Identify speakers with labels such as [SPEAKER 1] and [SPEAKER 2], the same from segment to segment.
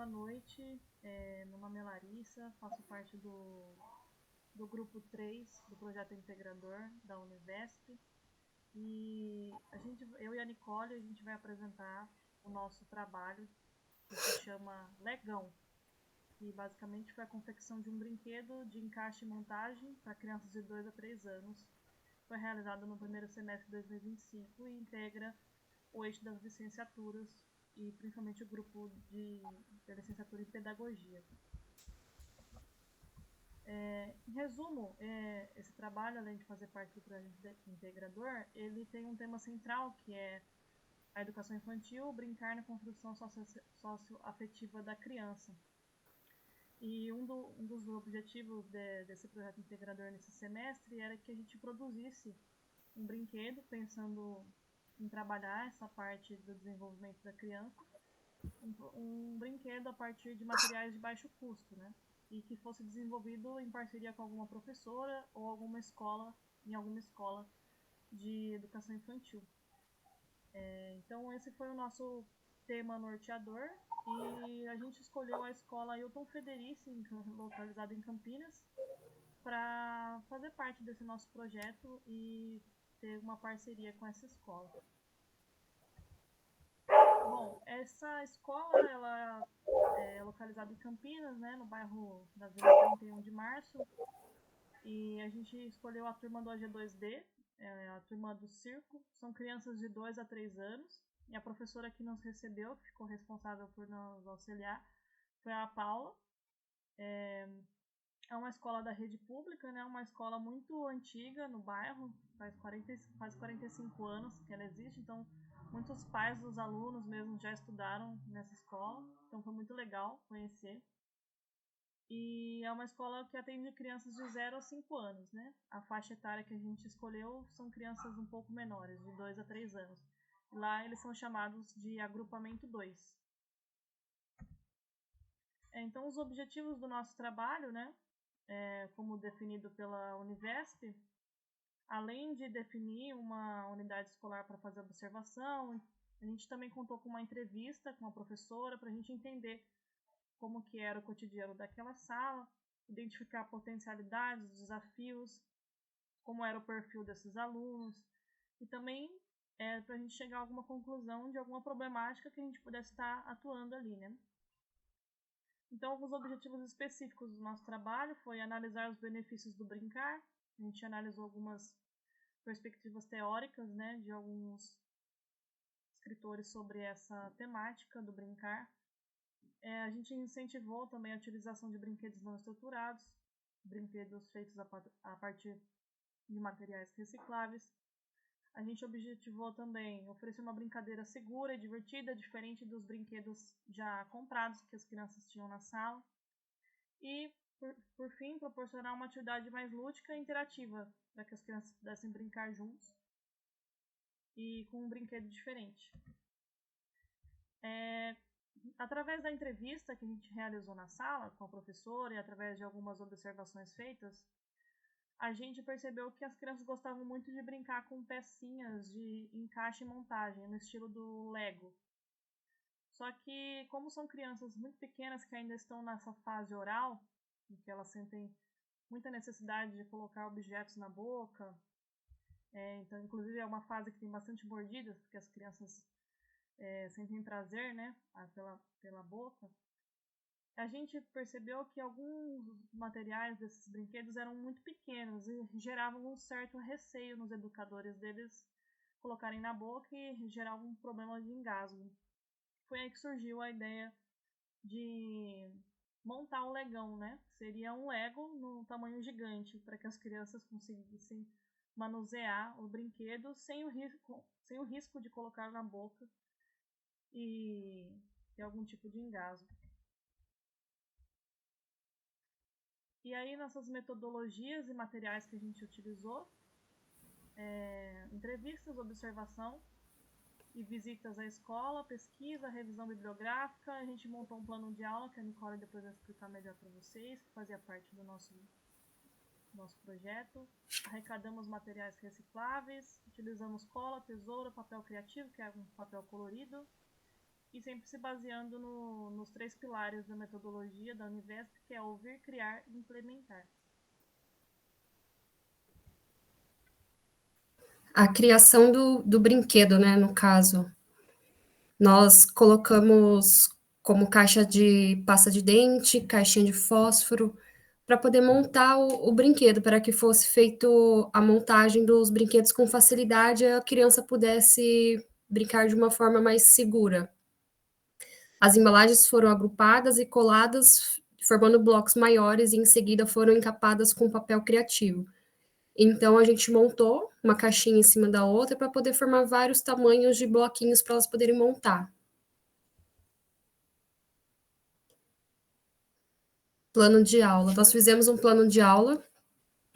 [SPEAKER 1] boa noite. Meu nome é Larissa, faço parte do grupo 3 do projeto integrador da Univesp. E eu e a Nicole, a gente vai apresentar o nosso trabalho que se chama Legão, que basicamente foi a confecção de um brinquedo de encaixe e montagem para crianças de 2 a 3 anos. Foi realizado no primeiro semestre de 2025 e integra o eixo das licenciaturas e principalmente o grupo da licenciatura em pedagogia. Em resumo, esse trabalho, além de fazer parte do projeto integrador, ele tem um tema central que é a educação infantil, brincar na construção socioafetiva da criança. E um dos objetivos desse projeto integrador nesse semestre era que a gente produzisse um brinquedo pensando em trabalhar essa parte do desenvolvimento da criança, um brinquedo a partir de materiais de baixo custo, né? E que fosse desenvolvido em parceria com alguma professora ou em alguma escola de educação infantil. Então esse foi o nosso tema norteador e a gente escolheu a escola Hilton Frederici, localizada em Campinas, para fazer parte desse nosso projeto e ter uma parceria com essa escola. Bom, essa escola ela é localizada em Campinas, né, no bairro da Vila 31 de Março, e a gente escolheu a turma do AG2D, a turma do circo. São crianças de 2 a 3 anos, e a professora que nos recebeu, que ficou responsável por nos auxiliar, foi a Paula. É uma escola da rede pública, né? Uma escola muito antiga no bairro, faz 45 anos que ela existe, então muitos pais dos alunos mesmo já estudaram nessa escola, então foi muito legal conhecer. E é uma escola que atende crianças de 0 a 5 anos, né? A faixa etária que a gente escolheu são crianças um pouco menores, de 2 a 3 anos. Lá eles são chamados de agrupamento 2. Então os objetivos do nosso trabalho, né? Como definido pela Univesp, além de definir uma unidade escolar para fazer observação, a gente também contou com uma entrevista com a professora para a gente entender como que era o cotidiano daquela sala, identificar potencialidades, desafios, como era o perfil desses alunos e também para a gente chegar a alguma conclusão de alguma problemática que a gente pudesse estar atuando ali, né? Então, alguns objetivos específicos do nosso trabalho foi analisar os benefícios do brincar. A gente analisou algumas perspectivas teóricas, né, de alguns escritores sobre essa temática do brincar. A gente incentivou também a utilização de brinquedos não estruturados, brinquedos feitos a partir de materiais recicláveis. A gente objetivou também oferecer uma brincadeira segura e divertida, diferente dos brinquedos já comprados que as crianças tinham na sala. E, por fim, proporcionar uma atividade mais lúdica e interativa, para que as crianças pudessem brincar juntos e com um brinquedo diferente. Através da entrevista que a gente realizou na sala com a professora e através de algumas observações feitas, a gente percebeu que as crianças gostavam muito de brincar com pecinhas de encaixe e montagem, no estilo do Lego. Só que, como são crianças muito pequenas que ainda estão nessa fase oral, em que elas sentem muita necessidade de colocar objetos na boca, então, inclusive, é uma fase que tem bastante mordidas, porque as crianças sentem prazer, né, pela boca. A gente percebeu que alguns materiais desses brinquedos eram muito pequenos e geravam um certo receio nos educadores deles colocarem na boca e gerar algum problema de engasgo. Foi aí que surgiu a ideia de montar um legão, né? Seria um Lego no tamanho gigante, para que as crianças conseguissem manusear o brinquedo sem o risco de colocar na boca e ter algum tipo de engasgo. E aí, nossas metodologias e materiais que a gente utilizou, entrevistas, observação e visitas à escola, pesquisa, revisão bibliográfica. A gente montou um plano de aula que a Nicole depois vai explicar melhor para vocês, que fazia parte do nosso projeto. Arrecadamos materiais recicláveis, utilizamos cola, tesoura, papel criativo, que é um papel colorido, e sempre se baseando nos 3 pilares da metodologia da Univesp, que é ouvir, criar e implementar.
[SPEAKER 2] A criação do brinquedo, né, no caso. Nós colocamos como caixa de pasta de dente, caixinha de fósforo, para poder montar o brinquedo, para que fosse feito a montagem dos brinquedos com facilidade, e a criança pudesse brincar de uma forma mais segura. As embalagens foram agrupadas e coladas, formando blocos maiores, e em seguida foram encapadas com papel criativo. Então, a gente montou uma caixinha em cima da outra para poder formar vários tamanhos de bloquinhos para elas poderem montar. Plano de aula. Nós fizemos um plano de aula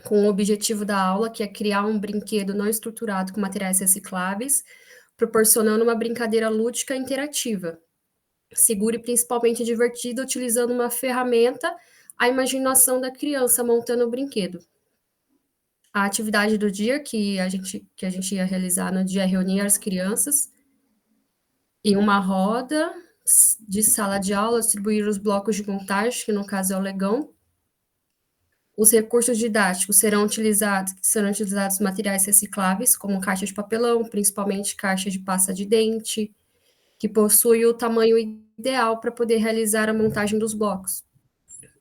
[SPEAKER 2] com o objetivo da aula, que é criar um brinquedo não estruturado com materiais recicláveis, proporcionando uma brincadeira lúdica e interativa, segura e principalmente divertida, utilizando uma ferramenta, a imaginação da criança montando o brinquedo. A atividade do dia que a gente ia realizar no dia é reunir as crianças em uma roda de sala de aula, distribuir os blocos de montagem, que no caso é o legão. Os recursos didáticos serão utilizados materiais recicláveis, como caixa de papelão, principalmente caixa de pasta de dente, que possui o tamanho ideal para poder realizar a montagem dos blocos.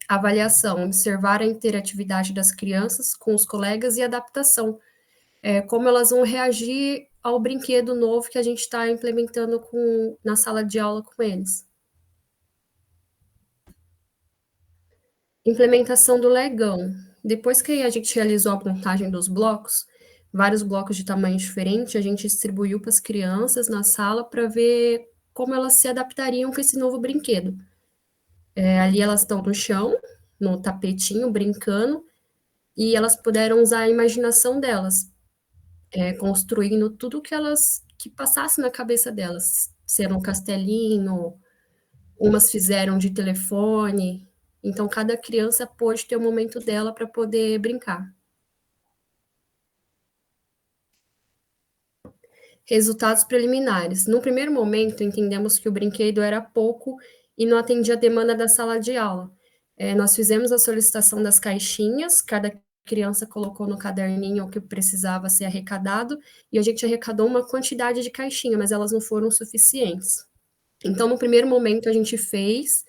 [SPEAKER 2] Avaliação, observar a interatividade das crianças com os colegas e adaptação, como elas vão reagir ao brinquedo novo que a gente está implementando na sala de aula com eles. Implementação do legão. Depois que a gente realizou a montagem dos blocos, vários blocos de tamanho diferente, a gente distribuiu para as crianças na sala para ver como elas se adaptariam com esse novo brinquedo. Ali elas estão no chão, no tapetinho, brincando, e elas puderam usar a imaginação delas, construindo tudo que passasse na cabeça delas. Ser um castelinho, umas fizeram de telefone, então cada criança pôde ter o momento dela para poder brincar. Resultados preliminares. No primeiro momento, entendemos que o brinquedo era pouco e não atendia a demanda da sala de aula. Nós fizemos a solicitação das caixinhas, cada criança colocou no caderninho o que precisava ser arrecadado, e a gente arrecadou uma quantidade de caixinha, mas elas não foram suficientes. Então, no primeiro momento, a gente fez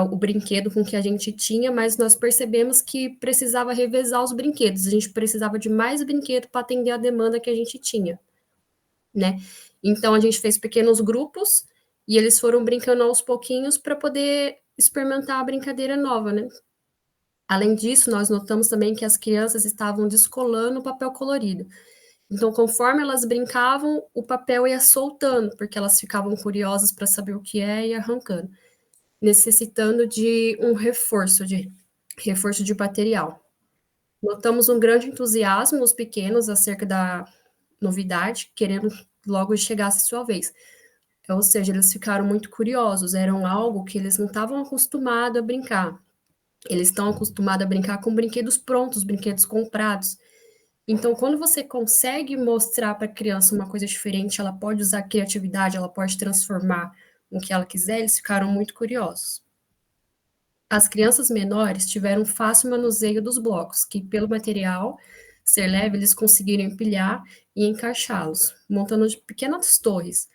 [SPEAKER 2] o brinquedo com que a gente tinha, mas nós percebemos que precisava revezar os brinquedos, a gente precisava de mais brinquedo para atender a demanda que a gente tinha, né? Então, a gente fez pequenos grupos e eles foram brincando aos pouquinhos para poder experimentar a brincadeira nova, né? Além disso, nós notamos também que as crianças estavam descolando o papel colorido. Então, conforme elas brincavam, o papel ia soltando, porque elas ficavam curiosas para saber o que é e arrancando, necessitando de um reforço de material. Notamos um grande entusiasmo nos pequenos acerca da novidade, querendo logo chegasse a sua vez. Ou seja, eles ficaram muito curiosos, eram algo que eles não estavam acostumados a brincar. Eles estão acostumados a brincar com brinquedos prontos, brinquedos comprados. Então, quando você consegue mostrar para a criança uma coisa diferente, ela pode usar a criatividade, ela pode transformar o que ela quiser, eles ficaram muito curiosos. As crianças menores tiveram fácil manuseio dos blocos, que, pelo material ser leve, eles conseguiram empilhar e encaixá-los, montando de pequenas torres.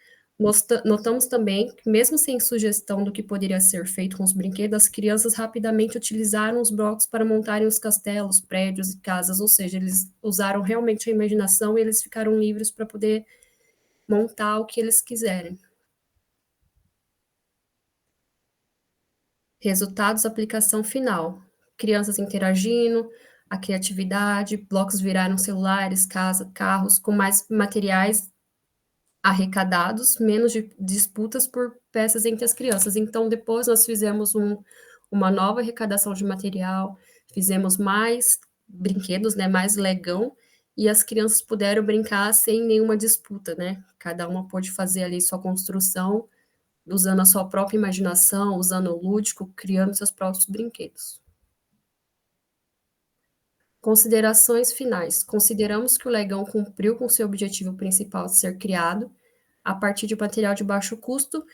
[SPEAKER 2] Notamos também que, mesmo sem sugestão do que poderia ser feito com os brinquedos, as crianças rapidamente utilizaram os blocos para montarem os castelos, prédios e casas, ou seja, eles usaram realmente a imaginação e eles ficaram livres para poder montar o que eles quiserem. Resultados, aplicação final. Crianças interagindo, a criatividade, blocos viraram celulares, carros, com mais materiais arrecadados, menos disputas por peças entre as crianças. Então, depois nós fizemos uma nova arrecadação de material, fizemos mais brinquedos, né, mais legão, e as crianças puderam brincar sem nenhuma disputa, né? Cada uma pôde fazer ali sua construção, usando a sua própria imaginação, usando o lúdico, criando seus próprios brinquedos. Considerações finais. Consideramos que o legão cumpriu com seu objetivo principal de ser criado, a partir de material de baixo custo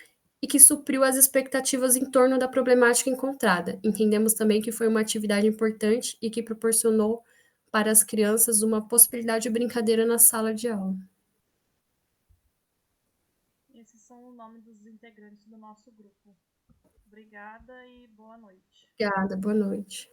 [SPEAKER 2] e que supriu as expectativas em torno da problemática encontrada. Entendemos também que foi uma atividade importante e que proporcionou para as crianças uma possibilidade de brincadeira na sala de aula.
[SPEAKER 1] Esses são os nomes dos integrantes do nosso grupo. Obrigada e boa noite.
[SPEAKER 2] Obrigada, boa noite.